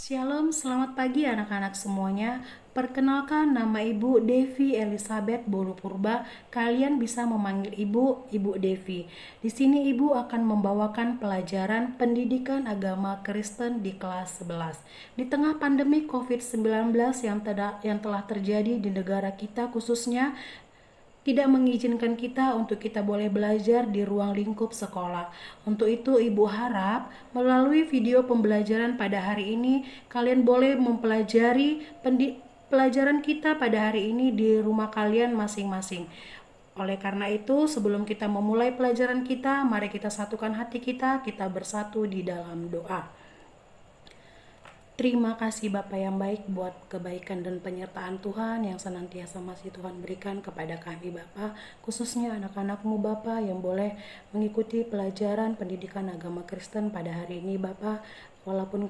Shalom, selamat pagi anak-anak semuanya. Perkenalkan, nama Ibu Devi Elizabeth Bolupurba. Kalian bisa memanggil Ibu Devi. Di sini Ibu akan membawakan pelajaran pendidikan agama Kristen di kelas 11. Di tengah pandemi COVID-19 yang telah terjadi di negara kita khususnya, tidak mengizinkan kita untuk kita boleh belajar di ruang lingkup sekolah. Untuk itu Ibu harap melalui video pembelajaran pada hari ini kalian boleh mempelajari pelajaran kita pada hari ini di rumah kalian masing-masing. Oleh karena itu, sebelum kita memulai pelajaran kita, mari kita satukan hati kita bersatu di dalam doa. Terima kasih Bapa yang baik buat kebaikan dan penyertaan Tuhan yang senantiasa masih Tuhan berikan kepada kami Bapa, khususnya anak-anak-Mu Bapa yang boleh mengikuti pelajaran pendidikan agama Kristen pada hari ini Bapa. Walaupun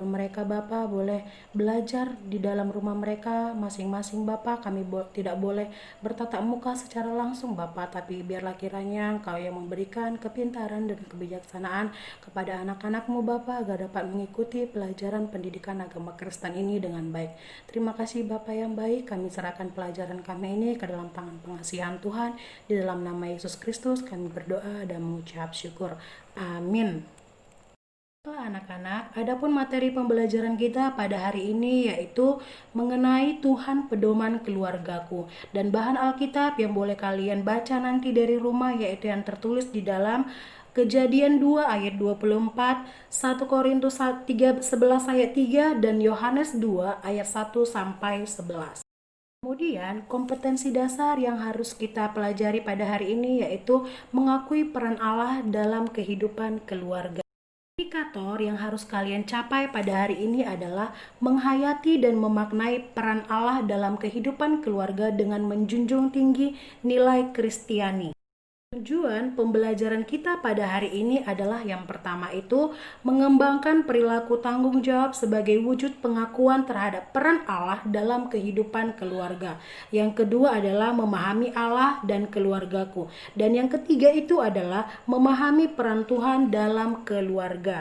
mereka Bapa boleh belajar di dalam rumah mereka masing-masing Bapa, kami tidak boleh bertatap muka secara langsung Bapa, tapi biarlah kiranya Engkau yang memberikan kepintaran dan kebijaksanaan kepada anak-anak-Mu Bapa agar dapat mengikuti pelajaran pendidikan agama Kristen ini dengan baik. Terima kasih Bapa yang baik, kami serahkan pelajaran kami ini ke dalam tangan pengasihan Tuhan. Di dalam nama Yesus Kristus kami berdoa dan mengucap syukur. Amin. Anak-anak, adapun materi pembelajaran kita pada hari ini yaitu mengenai Tuhan pedoman keluargaku, dan bahan Alkitab yang boleh kalian baca nanti dari rumah yaitu yang tertulis di dalam Kejadian 2 ayat 24, 1 Korintus 11 ayat 3, dan Yohanes 2 ayat 1 sampai 11. Kemudian kompetensi dasar yang harus kita pelajari pada hari ini yaitu mengakui peran Allah dalam kehidupan keluarga. Indikator yang harus kalian capai pada hari ini adalah menghayati dan memaknai peran Allah dalam kehidupan keluarga dengan menjunjung tinggi nilai Kristiani. Tujuan pembelajaran kita pada hari ini adalah yang pertama itu mengembangkan perilaku tanggung jawab sebagai wujud pengakuan terhadap peran Allah dalam kehidupan keluarga. Yang kedua adalah memahami Allah dan keluargaku. Dan yang ketiga itu adalah memahami peran Tuhan dalam keluarga.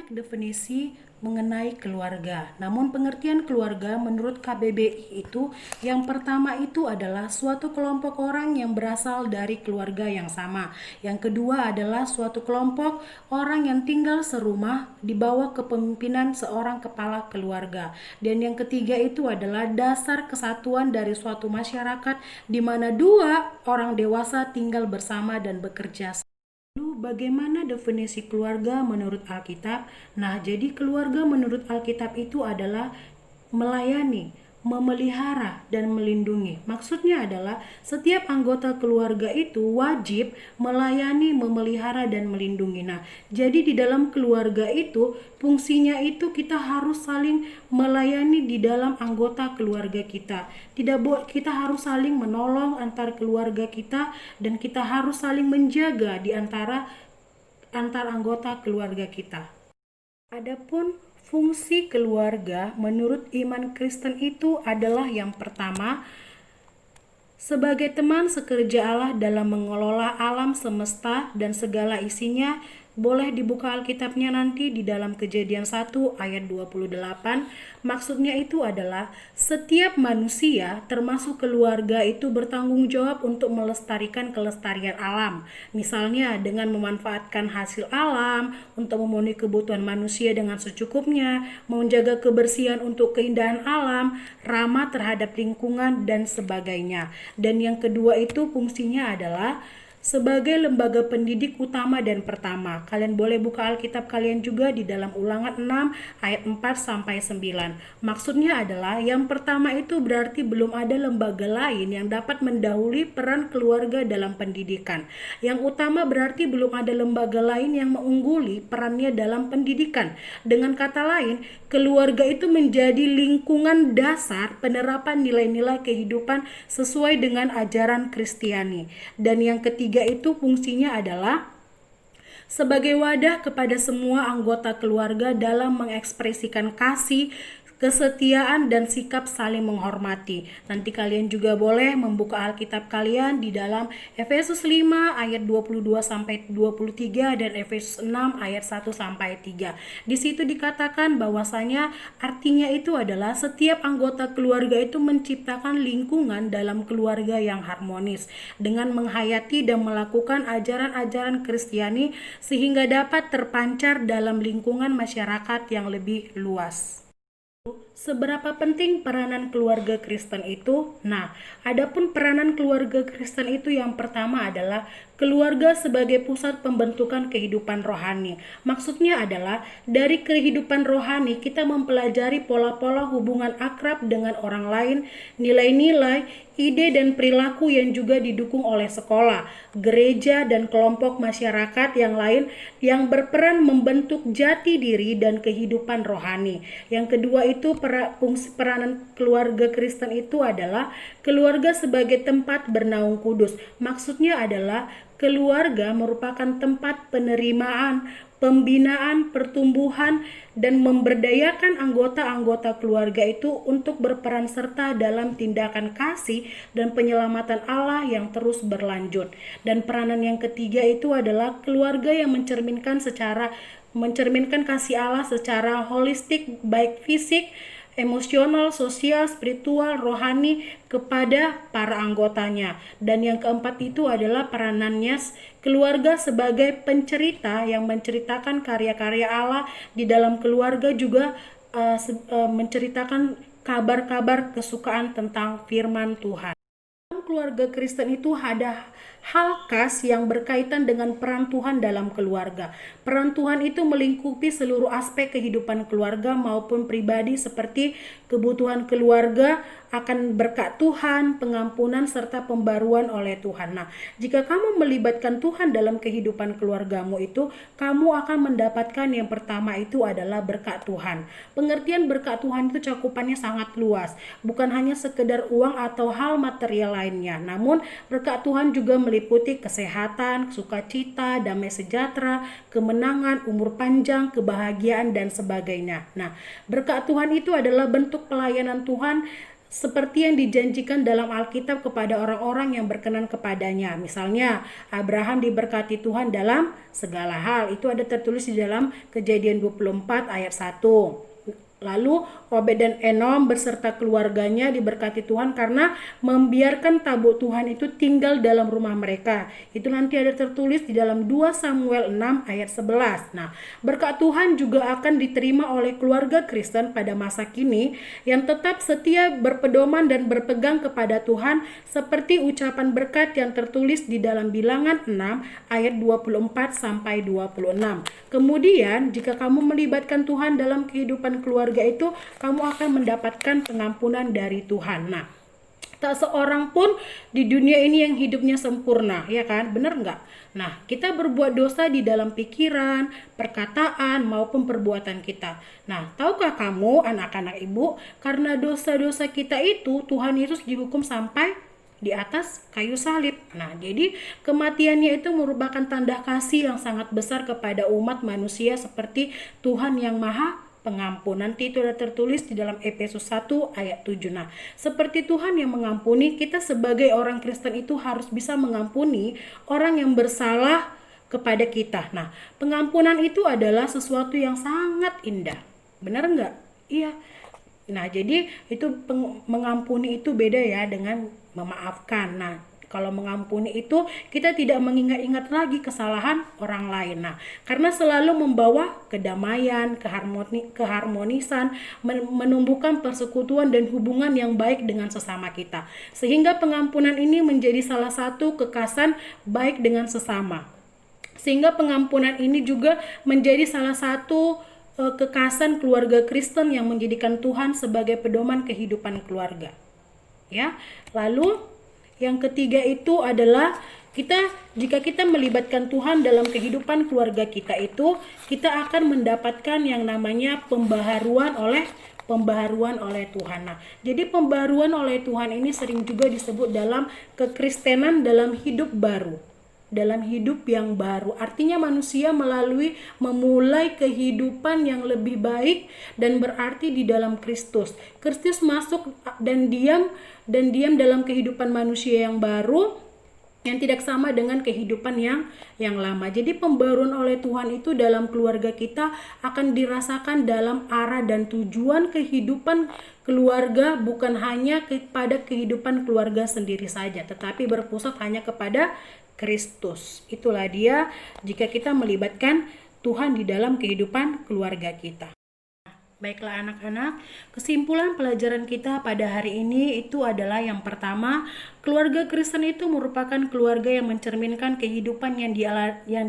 Definisi mengenai keluarga. Namun pengertian keluarga menurut KBBI itu yang pertama itu adalah suatu kelompok orang yang berasal dari keluarga yang sama. Yang kedua adalah suatu kelompok orang yang tinggal serumah di bawah kepemimpinan seorang kepala keluarga. Dan yang ketiga itu adalah dasar kesatuan dari suatu masyarakat di mana dua orang dewasa tinggal bersama dan bekerja. Lalu bagaimana definisi keluarga menurut Alkitab? Nah, jadi keluarga menurut Alkitab itu adalah melayani, memelihara, dan melindungi. Maksudnya adalah setiap anggota keluarga itu wajib melayani, memelihara, dan melindungi. Nah, jadi di dalam keluarga itu fungsinya itu kita harus saling melayani di dalam anggota keluarga kita. Kita harus saling menolong antar keluarga kita, dan kita harus saling menjaga di antar anggota keluarga kita. Adapun fungsi keluarga menurut iman Kristen itu adalah yang pertama, sebagai teman sekerja Allah dalam mengelola alam semesta dan segala isinya. Boleh dibuka Alkitabnya nanti di dalam Kejadian 1 ayat 28. Maksudnya itu adalah setiap manusia termasuk keluarga itu bertanggung jawab untuk melestarikan kelestarian alam. Misalnya dengan memanfaatkan hasil alam untuk memenuhi kebutuhan manusia dengan secukupnya, menjaga kebersihan untuk keindahan alam, ramah terhadap lingkungan dan sebagainya. Dan yang kedua itu fungsinya adalah sebagai lembaga pendidik utama dan pertama. Kalian boleh buka Alkitab kalian juga di dalam Ulangan 6 ayat 4 sampai 9. Maksudnya adalah yang pertama itu berarti belum ada lembaga lain yang dapat mendahului peran keluarga dalam pendidikan. Yang utama berarti belum ada lembaga lain yang mengungguli perannya dalam pendidikan. Dengan kata lain, keluarga itu menjadi lingkungan dasar penerapan nilai-nilai kehidupan sesuai dengan ajaran Kristiani. Dan yang ketiga itu fungsinya adalah sebagai wadah kepada semua anggota keluarga dalam mengekspresikan kasih kesetiaan, dan sikap saling menghormati. Nanti kalian juga boleh membuka Alkitab kalian di dalam Efesus 5 ayat 22 sampai 23 dan Efesus 6 ayat 1 sampai 3. Di situ dikatakan bahwasanya artinya itu adalah setiap anggota keluarga itu menciptakan lingkungan dalam keluarga yang harmonis dengan menghayati dan melakukan ajaran-ajaran Kristiani sehingga dapat terpancar dalam lingkungan masyarakat yang lebih luas. Seberapa penting peranan keluarga Kristen itu? Nah, adapun peranan keluarga Kristen itu yang pertama adalah keluarga sebagai pusat pembentukan kehidupan rohani. Maksudnya adalah dari kehidupan rohani kita mempelajari pola-pola hubungan akrab dengan orang lain, nilai-nilai, ide dan perilaku yang juga didukung oleh sekolah, gereja dan kelompok masyarakat yang lain yang berperan membentuk jati diri dan kehidupan rohani. Yang kedua itu fungsi peranan keluarga Kristen itu adalah keluarga sebagai tempat bernaung kudus. Maksudnya adalah keluarga merupakan tempat penerimaan, pembinaan, pertumbuhan, dan memberdayakan anggota-anggota keluarga itu untuk berperan serta dalam tindakan kasih dan penyelamatan Allah yang terus berlanjut. Dan peranan yang ketiga itu adalah keluarga yang mencerminkan kasih Allah secara holistik, baik fisik, emosional, sosial, spiritual, rohani kepada para anggotanya. Dan yang keempat itu adalah peranannya keluarga sebagai pencerita yang menceritakan karya-karya Allah di dalam keluarga, juga menceritakan kabar-kabar kesukaan tentang firman Tuhan. Keluarga Kristen itu ada hal khas yang berkaitan dengan peran Tuhan dalam keluarga. Peran Tuhan itu melingkupi seluruh aspek kehidupan keluarga maupun pribadi seperti kebutuhan keluarga akan berkat Tuhan, pengampunan, serta pembaruan oleh Tuhan. Nah, jika kamu melibatkan Tuhan dalam kehidupan keluargamu itu, kamu akan mendapatkan yang pertama itu adalah berkat Tuhan. Pengertian berkat Tuhan itu cakupannya sangat luas, bukan hanya sekedar uang atau hal material lainnya. Namun, berkat Tuhan juga meliputi kesehatan, sukacita, damai sejahtera, kemenangan, umur panjang, kebahagiaan, dan sebagainya. Nah, berkat Tuhan itu adalah bentuk pelayanan Tuhan seperti yang dijanjikan dalam Alkitab kepada orang-orang yang berkenan kepadanya. Misalnya, Abraham diberkati Tuhan dalam segala hal. Itu ada tertulis di dalam Kejadian 24 ayat 1. Lalu Obed dan Enom beserta keluarganya diberkati Tuhan karena membiarkan tabut Tuhan itu tinggal dalam rumah mereka. Itu nanti ada tertulis di dalam 2 Samuel 6 ayat 11. Nah, berkat Tuhan juga akan diterima oleh keluarga Kristen pada masa kini yang tetap setia berpedoman dan berpegang kepada Tuhan seperti ucapan berkat yang tertulis di dalam Bilangan 6 ayat 24 sampai 26. Kemudian, jika kamu melibatkan Tuhan dalam kehidupan keluarga itu, kamu akan mendapatkan pengampunan dari Tuhan. Nah, tak seorang pun di dunia ini yang hidupnya sempurna, ya kan? Benar nggak? Nah, kita berbuat dosa di dalam pikiran, perkataan, maupun perbuatan kita. Nah, tahukah kamu anak-anak ibu, karena dosa-dosa kita itu Tuhan Yesus dihukum sampai di atas kayu salib. Nah, jadi kematiannya itu merupakan tanda kasih yang sangat besar kepada umat manusia seperti Tuhan yang Maha Pengampun. Nanti itu ada tertulis di dalam Efesus 1 ayat 7. Nah, seperti Tuhan yang mengampuni, kita sebagai orang Kristen itu harus bisa mengampuni orang yang bersalah kepada kita. Nah, pengampunan itu adalah sesuatu yang sangat indah. Benar enggak? Iya. Nah, jadi itu mengampuni itu beda ya dengan memaafkan. Nah, kalau mengampuni itu kita tidak mengingat-ingat lagi kesalahan orang lain. Nah, karena selalu membawa kedamaian, keharmonisan, menumbuhkan persekutuan dan hubungan yang baik dengan sesama kita. Sehingga pengampunan ini menjadi salah satu kekasan baik dengan sesama. Sehingga pengampunan ini juga menjadi salah satu kekasan keluarga Kristen yang menjadikan Tuhan sebagai pedoman kehidupan keluarga. Ya, lalu yang ketiga itu adalah jika kita melibatkan Tuhan dalam kehidupan keluarga kita itu, kita akan mendapatkan yang namanya pembaharuan oleh Tuhan. Nah, jadi pembaharuan oleh Tuhan ini sering juga disebut dalam kekristenan dalam hidup baru. dalam hidup yang baru. Artinya manusia memulai kehidupan yang lebih baik dan berarti di dalam Kristus. Kristus masuk dan diam dalam kehidupan manusia yang baru, yang tidak sama dengan kehidupan yang lama. Jadi pembaruan oleh Tuhan itu dalam keluarga kita akan dirasakan dalam arah dan tujuan kehidupan keluarga, bukan hanya kepada kehidupan keluarga sendiri saja, tetapi berpusat hanya kepada Kristus. Itulah dia jika kita melibatkan Tuhan di dalam kehidupan keluarga kita. Baiklah anak-anak, kesimpulan pelajaran kita pada hari ini itu adalah yang pertama, keluarga Kristen itu merupakan keluarga yang mencerminkan kehidupan yang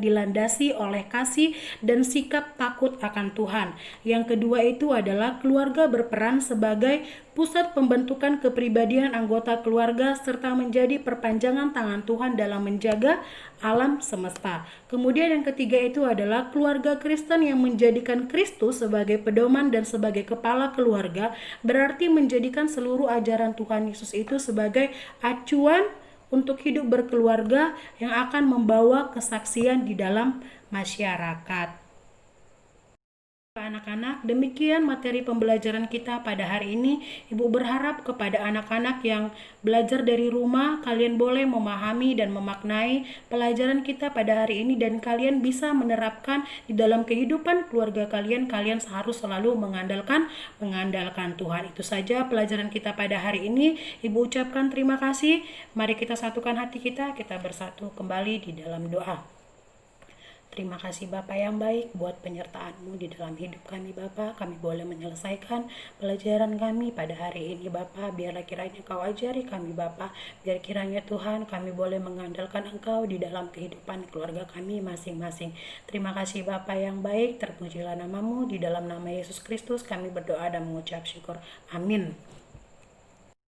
dilandasi oleh kasih dan sikap takut akan Tuhan. Yang kedua itu adalah keluarga berperan sebagai pusat pembentukan kepribadian anggota keluarga serta menjadi perpanjangan tangan Tuhan dalam menjaga alam semesta. Kemudian yang ketiga itu adalah keluarga Kristen yang menjadikan Kristus sebagai pedoman dan sebagai kepala keluarga, berarti menjadikan seluruh ajaran Tuhan Yesus itu sebagai acuan untuk hidup berkeluarga yang akan membawa kesaksian di dalam masyarakat. Anak-anak, demikian materi pembelajaran kita pada hari ini. Ibu berharap kepada anak-anak yang belajar dari rumah, kalian boleh memahami dan memaknai pelajaran kita pada hari ini dan kalian bisa menerapkan di dalam kehidupan keluarga kalian. Kalian harus selalu mengandalkan Tuhan. Itu saja pelajaran kita pada hari ini. Ibu ucapkan terima kasih. Mari kita satukan hati kita bersatu kembali di dalam doa. Terima kasih Bapak yang baik buat penyertaan-Mu di dalam hidup kami Bapak. Kami boleh menyelesaikan pelajaran kami pada hari ini Bapak. Biarlah kiranya Kau ajari kami Bapak. Biar kiranya Tuhan kami boleh mengandalkan Engkau di dalam kehidupan keluarga kami masing-masing. Terima kasih Bapak yang baik. Terpujilah nama-Mu. Di dalam nama Yesus Kristus kami berdoa dan mengucap syukur. Amin.